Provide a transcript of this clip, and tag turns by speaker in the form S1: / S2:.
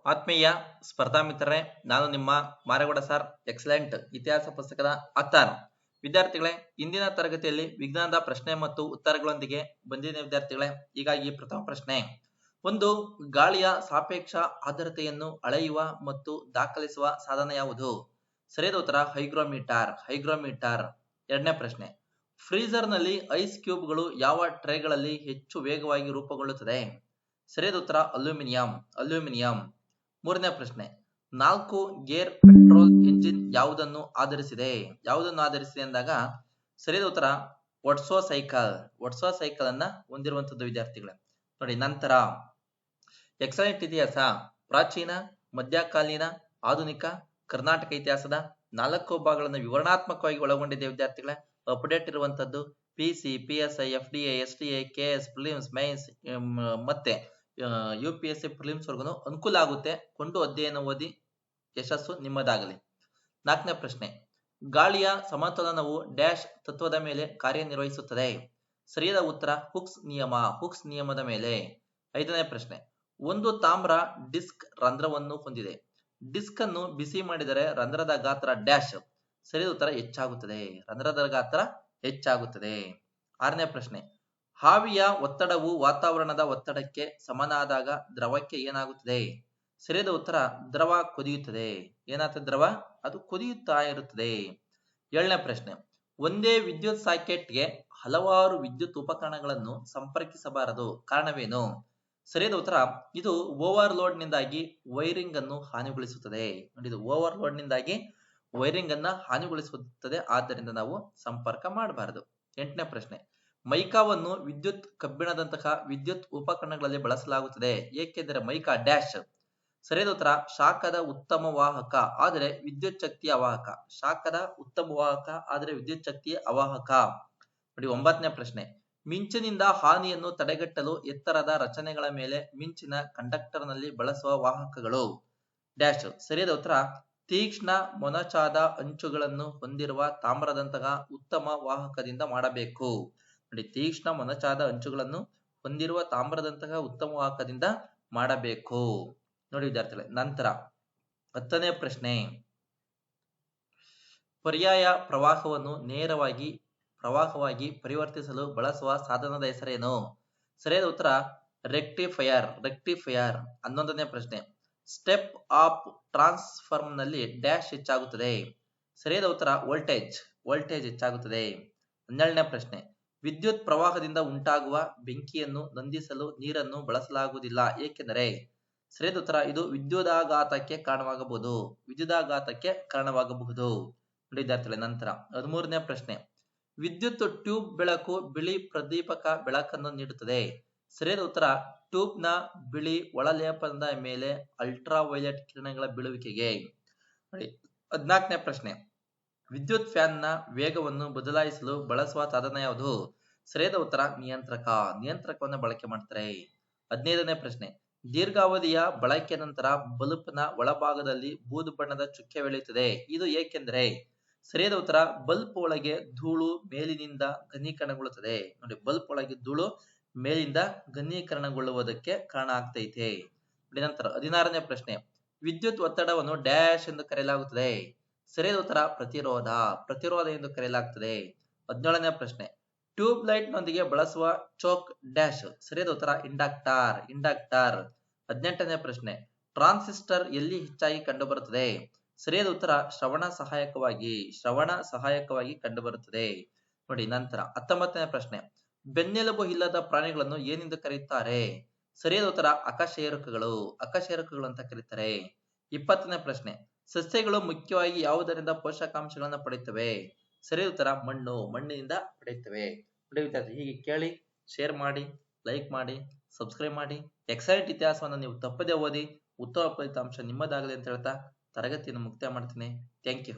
S1: ಆತ್ಮೀಯ ಸ್ಪರ್ಧಾ ಮಿತ್ರರೇ, ನಾನು ನಿಮ್ಮ ಮಾರಗೌಡ ಸರ್ ಎಕ್ಸಲೆಂಟ್ ಇತಿಹಾಸ ಪುಸ್ತಕದ ಅತ್ತಾರು ವಿದ್ಯಾರ್ಥಿಗಳೇ. ಇಂದಿನ ತರಗತಿಯಲ್ಲಿ ವಿಜ್ಞಾನದ ಪ್ರಶ್ನೆ ಮತ್ತು ಉತ್ತರಗಳೊಂದಿಗೆ ಬಂದಿದೆ ವಿದ್ಯಾರ್ಥಿಗಳೇ. ಹೀಗಾಗಿ ಪ್ರಥಮ ಪ್ರಶ್ನೆ, ಒಂದು ಗಾಳಿಯ ಸಾಪೇಕ್ಷ ಆರ್ದ್ರತೆಯನ್ನು ಅಳೆಯುವ ಮತ್ತು ದಾಖಲಿಸುವ ಸಾಧನ ಯಾವುದು? ಸರಿಯಾದ ಉತ್ತರ ಹೈಗ್ರೋಮೀಟರ್. ಹೈಗ್ರೋಮೀಟರ್. ಎರಡನೇ ಪ್ರಶ್ನೆ, ಫ್ರೀಜರ್ ನಲ್ಲಿ ಐಸ್ ಕ್ಯೂಬ್ಗಳು ಯಾವ ಟ್ರೇಗಳಲ್ಲಿ ಹೆಚ್ಚು ವೇಗವಾಗಿ ರೂಪುಗೊಳ್ಳುತ್ತದೆ? ಸರಿಯಾದ ಉತ್ತರ ಅಲ್ಯೂಮಿನಿಯಂ. ಅಲ್ಯೂಮಿನಿಯಂ. ಮೂರನೇ ಪ್ರಶ್ನೆ, 4 ಗೇರ್ ಪೆಟ್ರೋಲ್ ಎಂಜಿನ್ ಯಾವುದನ್ನು ಆಧರಿಸಿದೆ? ಯಾವುದನ್ನು ಆಧರಿಸಿದೆ ಅಂದಾಗ ಸರಿಯಾದ ಉತ್ತರ ಒಟ್ಸೋ ಸೈಕಲ್. ಒಟ್ಸೋ ಸೈಕಲ್ ಅನ್ನ ಹೊಂದಿರುವಂತದ್ದು ವಿದ್ಯಾರ್ಥಿಗಳೇ. ನೋಡಿ, ನಂತರ ಎಕ್ಸಲೆಂಟ್ ಇತಿಹಾಸ ಪ್ರಾಚೀನ, ಮಧ್ಯಕಾಲೀನ, ಆಧುನಿಕ, ಕರ್ನಾಟಕ ಇತಿಹಾಸದ 4 ಭಾಗಗಳನ್ನು ವಿವರಣಾತ್ಮಕವಾಗಿ ಒಳಗೊಂಡಿದೆ ವಿದ್ಯಾರ್ಥಿಗಳೇ. ಅಪ್ಡೇಟ್ ಇರುವಂತದ್ದು PC, PSI, FDA, SDA, KS, prelims, mains ಮತ್ತೆ ಯುಪಿಎಸ್ಸಿ ಪ್ರಿಲಿಮ್ಸ್ ವರ್ಗು ಅನುಕೂಲ ಆಗುತ್ತೆ. ಕೊಂಡು ಅಧ್ಯಯನ ಓದಿ ಯಶಸ್ಸು ನಿಮ್ಮದಾಗಲಿ. ನಾಲ್ಕನೇ ಪ್ರಶ್ನೆ, ಗಾಳಿಯ ಸಮತೋಲನವು ಡ್ಯಾಶ್ ತತ್ವದ ಮೇಲೆ ಕಾರ್ಯನಿರ್ವಹಿಸುತ್ತದೆ? ಸರಿಯಾದ ಉತ್ತರ ಹುಕ್ಸ್ ನಿಯಮ. ಹುಕ್ಸ್ ನಿಯಮದ ಮೇಲೆ. ಐದನೇ ಪ್ರಶ್ನೆ, ಒಂದು ತಾಮ್ರ ಡಿಸ್ಕ್ ರಂಧ್ರವನ್ನು ಹೊಂದಿದೆ. ಡಿಸ್ಕ್ ಅನ್ನು ಬಿಸಿ ಮಾಡಿದರೆ ರಂಧ್ರದ ಗಾತ್ರ ಡ್ಯಾಶ್. ಸರಿಯಾದ ಉತ್ತರ ಹೆಚ್ಚಾಗುತ್ತದೆ. ರಂಧ್ರದ ಗಾತ್ರ ಹೆಚ್ಚಾಗುತ್ತದೆ. ಆರನೇ ಪ್ರಶ್ನೆ, ಆವಿಯ ಒತ್ತಡವು ವಾತಾವರಣದ ಒತ್ತಡಕ್ಕೆ ಸಮನಾದಾಗ ದ್ರವಕ್ಕೆ ಏನಾಗುತ್ತದೆ? ಸರಿಯಾದ ಉತ್ತರ ದ್ರವ ಕುದಿಯುತ್ತದೆ. ಏನಾಗ್ತದೆ? ದ್ರವ ಅದು ಕುದಿಯುತ್ತಾ ಇರುತ್ತದೆ. ಏಳನೇ ಪ್ರಶ್ನೆ, ಒಂದೇ ವಿದ್ಯುತ್ ಸಾಕೆಟ್ಗೆ ಹಲವಾರು ವಿದ್ಯುತ್ ಉಪಕರಣಗಳನ್ನು ಸಂಪರ್ಕಿಸಬಾರದು, ಕಾರಣವೇನು? ಸರಿಯಾದ ಉತ್ತರ ಇದು ಓವರ್ಲೋಡ್ ನಿಂದಾಗಿ ವೈರಿಂಗ್ ಅನ್ನು ಹಾನಿಗೊಳಿಸುತ್ತದೆ. ನೋಡಿ, ಇದು ಓವರ್ಲೋಡ್ ನಿಂದಾಗಿ ವೈರಿಂಗ್ ಅನ್ನ ಹಾನಿಗೊಳಿಸುತ್ತದೆ, ಆದ್ದರಿಂದ ನಾವು ಸಂಪರ್ಕ ಮಾಡಬಾರದು. ಎಂಟನೇ ಪ್ರಶ್ನೆ, ಮೈಕಾವನ್ನು ವಿದ್ಯುತ್ ಕಬ್ಬಿಣದಂತಹ ವಿದ್ಯುತ್ ಉಪಕರಣಗಳಲ್ಲಿ ಬಳಸಲಾಗುತ್ತದೆ, ಏಕೆಂದರೆ ಮೈಕಾ ಡ್ಯಾಶ್. ಸರಿಯಾದ ಉತ್ತರ ಶಾಖದ ಉತ್ತಮ ವಾಹಕ ಆದರೆ ವಿದ್ಯುತ್ ಶಕ್ತಿಯ ಅವಾಹಕ. ಶಾಖದ ಉತ್ತಮ ವಾಹಕ ಆದರೆ ವಿದ್ಯುತ್ ಶಕ್ತಿಯ ಅವಾಹಕ. ನೋಡಿ, ಒಂಬತ್ತನೇ ಪ್ರಶ್ನೆ, ಮಿಂಚಿನಿಂದ ಹಾನಿಯನ್ನು ತಡೆಗಟ್ಟಲು ಎತ್ತರದ ರಚನೆಗಳ ಮೇಲೆ ಮಿಂಚಿನ ಕಂಡಕ್ಟರ್ ನಲ್ಲಿ ಬಳಸುವ ವಾಹಕಗಳು ಡ್ಯಾಶ್. ಸರಿಯಾದ ಉತ್ತರ ತೀಕ್ಷ್ಣ ಮೊನಚಾದ ಅಂಚುಗಳನ್ನು ಹೊಂದಿರುವ ತಾಮ್ರದಂತಹ ಉತ್ತಮ ವಾಹಕದಿಂದ ಮಾಡಬೇಕು. ನೋಡಿ, ತೀಕ್ಷ್ಣ ಮೊನಚಾದ ಅಂಚುಗಳನ್ನು ಹೊಂದಿರುವ ತಾಮ್ರದಂತಹ ಉತ್ತಮ ವಾಹಕದಿಂದ ಮಾಡಬೇಕು. ನೋಡಿ ವಿದ್ಯಾರ್ಥಿಗಳೇ, ನಂತರ 10ನೇ ಪ್ರಶ್ನೆ, ಪರ್ಯಾಯ ಪ್ರವಾಹವನ್ನು ನೇರವಾಗಿ ಪ್ರವಾಹವಾಗಿ ಪರಿವರ್ತಿಸಲು ಬಳಸುವ ಸಾಧನದ ಹೆಸರೇನು? ಸರಿಯಾದ ಉತ್ತರ ರೆಕ್ಟಿಫೈಯರ್. ರೆಕ್ಟಿಫೈಯರ್. 11ನೇ ಪ್ರಶ್ನೆ, ಸ್ಟೆಪ್ ಆಫ್ ಟ್ರಾನ್ಸ್ಫಾರ್ಮ್ ನಲ್ಲಿ ಡ್ಯಾಶ್ ಹೆಚ್ಚಾಗುತ್ತದೆ. ಸರಿಯಾದ ಉತ್ತರ ವೋಲ್ಟೇಜ್. ವೋಲ್ಟೇಜ್ ಹೆಚ್ಚಾಗುತ್ತದೆ. 12ನೇ ಪ್ರಶ್ನೆ, ವಿದ್ಯುತ್ ಪ್ರವಾಹದಿಂದ ಉಂಟಾಗುವ ಬೆಂಕಿಯನ್ನು ನಂದಿಸಲು ನೀರನ್ನು ಬಳಸಲಾಗುವುದಿಲ್ಲ, ಏಕೆಂದರೆ? ಸರಿಯಾದ ಉತ್ತರ ಇದು ವಿದ್ಯುದಾಘಾತಕ್ಕೆ ಕಾರಣವಾಗಬಹುದು. ವಿದ್ಯುದಾಘಾತಕ್ಕೆ ಕಾರಣವಾಗಬಹುದು. ನೋಡಿ ವಿದ್ಯಾರ್ಥಿಗಳೇ, ನಂತರ 13ನೇ ಪ್ರಶ್ನೆ, ವಿದ್ಯುತ್ ಟ್ಯೂಬ್ ಬೆಳಕು ಬಿಳಿ ಪ್ರದೀಪಕ ಬೆಳಕನ್ನು ನೀಡುತ್ತದೆ. ಸರಿಯಾದ ಉತ್ತರ ಟ್ಯೂಬ್ ನ ಬಿಳಿ ಒಳಲೇಪನದ ಮೇಲೆ ಅಲ್ಟ್ರಾ ವೈಲೆಟ್ ಕಿರಣಗಳ ಬೀಳುವಿಕೆಗೆ. ನೋಡಿ, 14ನೇ ಪ್ರಶ್ನೆ, ವಿದ್ಯುತ್ ಫ್ಯಾನ್ ನ ವೇಗವನ್ನು ಬದಲಾಯಿಸಲು ಬಳಸುವ ಸಾಧನ ಯಾವುದು? ಸರಿಯಾದ ಉತ್ತರ ನಿಯಂತ್ರಕ. ನಿಯಂತ್ರಕವನ್ನು ಬಳಕೆ ಮಾಡ್ತಾರೆ. 15ನೇ ಪ್ರಶ್ನೆ, ದೀರ್ಘಾವಧಿಯ ಬಳಕೆಯ ನಂತರ ಬಲ್ಬ್ ನ ಒಳಭಾಗದಲ್ಲಿ ಬೂದು ಬಣ್ಣದ ಚುಕ್ಕೆ ಬೆಳೆಯುತ್ತದೆ, ಇದು ಏಕೆಂದರೆ? ಸರಿಯಾದ ಉತ್ತರ ಬಲ್ಬ್ ಒಳಗೆ ಧೂಳು ಮೇಲಿನಿಂದ ಘನೀಕರಣಗೊಳ್ಳುತ್ತದೆ. ನೋಡಿ, ಬಲ್ಬ್ ಒಳಗೆ ಧೂಳು ಮೇಲಿಂದ ಘನೀಕರಣಗೊಳ್ಳುವುದಕ್ಕೆ ಕಾರಣ ಆಗ್ತೈತೆ. ನಂತರ 16ನೇ ಪ್ರಶ್ನೆ, ವಿದ್ಯುತ್ ಒತ್ತಡವನ್ನು ಡ್ಯಾಶ್ ಎಂದು ಕರೆಯಲಾಗುತ್ತದೆ. ಸರಿಯಾದ ಉತ್ತರ ಪ್ರತಿರೋಧ. ಪ್ರತಿರೋಧ ಎಂದು ಕರೆಯಲಾಗುತ್ತದೆ. 17ನೇ ಪ್ರಶ್ನೆ, ಟ್ಯೂಬ್ ಲೈಟ್ ನೊಂದಿಗೆ ಬಳಸುವ ಚೋಕ್ ಡ್ಯಾಶ್. ಸರಿಯಾದ ಉತ್ತರ ಇಂಡಕ್ಟರ್. ಇಂಡಕ್ಟರ್. 18ನೇ ಪ್ರಶ್ನೆ, ಟ್ರಾನ್ಸಿಸ್ಟರ್ ಎಲ್ಲಿ ಹೆಚ್ಚಾಗಿ ಕಂಡುಬರುತ್ತದೆ? ಸರಿಯಾದ ಉತ್ತರ ಶ್ರವಣ ಸಹಾಯಕವಾಗಿ. ಶ್ರವಣ ಸಹಾಯಕವಾಗಿ ಕಂಡುಬರುತ್ತದೆ. ನೋಡಿ, ನಂತರ 19ನೇ ಪ್ರಶ್ನೆ, ಬೆನ್ನೆಲುಬು ಇಲ್ಲದ ಪ್ರಾಣಿಗಳನ್ನು ಏನೆಂದು ಕರೆಯುತ್ತಾರೆ? ಸರಿಯಾದ ಉತ್ತರ ಅಕಶೇರುಕಗಳು. ಅಕಶೇರುಕಗಳು ಅಂತ ಕರೀತಾರೆ. 20ನೇ ಪ್ರಶ್ನೆ, ಸಸ್ಯಗಳು ಮುಖ್ಯವಾಗಿ ಯಾವುದರಿಂದ ಪೋಷಕಾಂಶಗಳನ್ನು ಪಡೆಯುತ್ತವೆ? ಸರಿಯಾದ ಉತ್ತರ ಮಣ್ಣು. ಮಣ್ಣಿನಿಂದ ಪಡೆಯುತ್ತವೆ. ನೋಡಿ ವಿದ್ಯಾರ್ಥಿ, ಹೀಗೆ ಕೇಳಿ ಶೇರ್ ಮಾಡಿ, ಲೈಕ್ ಮಾಡಿ, ಸಬ್ಸ್ಕ್ರೈಬ್ ಮಾಡಿ. ಎಕ್ಸಲೆಂಟ್ ಇತಿಹಾಸವನ್ನು ನೀವು ತಪ್ಪದೇ ಓದಿ ಉತ್ತಮ ಫಲಿತಾಂಶ ನಿಮ್ಮದಾಗಲಿ ಅಂತ ಹೇಳ್ತಾ ತರಗತಿಯನ್ನು ಮುಕ್ತಾಯ ಮಾಡ್ತೀನಿ. Thank you.